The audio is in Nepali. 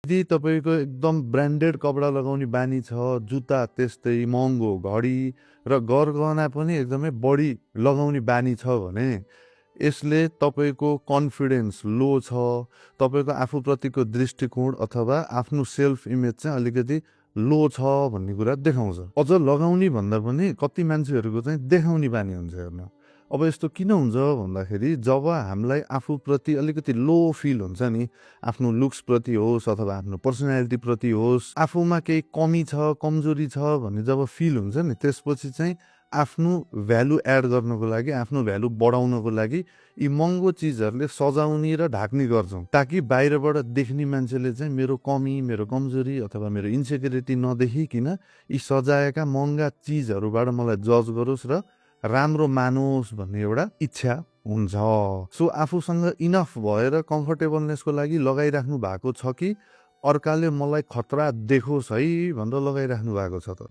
यदि तपाईँको एकदम ब्रान्डेड कपडा लगाउने बानी छ, जुत्ता त्यस्तै महँगो, घडी र गरगहना पनि एकदमै बढी लगाउने बानी छ भने यसले तपाईँको कन्फिडेन्स लो छ, तपाईँको आफूप्रतिको दृष्टिकोण अथवा आफ्नो सेल्फ इमेज चाहिँ अलिकति लो छ भन्ने कुरा देखाउँछ। अझ लगाउने भन्दा पनि कति मान्छेहरूको चाहिँ देखाउने बानी हुन्छ हेर्नु। अब यस्तो किन हुन्छ भन्दाखेरि जब हामीलाई आफूप्रति अलिकति लो फिल हुन्छ नि, आफ्नो लुक्सप्रति होस् अथवा आफ्नो पर्सनालिटीप्रति होस्, आफूमा केही कमी छ, कमजोरी छ भन्ने जब फिल हुन्छ नि, त्यसपछि चाहिँ आफ्नो भ्यालु एड गर्नको लागि, आफ्नो भ्यालु बढाउनको लागि यी महँगो चिजहरूले सजाउने र ढाक्ने गर्छौँ, ताकि बाहिरबाट देख्ने मान्छेले चाहिँ मेरो कमी, मेरो कमजोरी अथवा मेरो इन्सेक्युरिटी नदेखिकन यी सजाएका महँगा चिजहरूबाट मलाई जज गरोस् र राम्रो मानोस् भन्ने एउटा इच्छा हुन्छ। सो आफूसँग इनफ भएर कम्फर्टेबलनेसको लागि लगाइराख्नु भएको छ कि अर्काले मलाई खतरा देखोस् है भनेर लगाइराख्नु भएको छ त?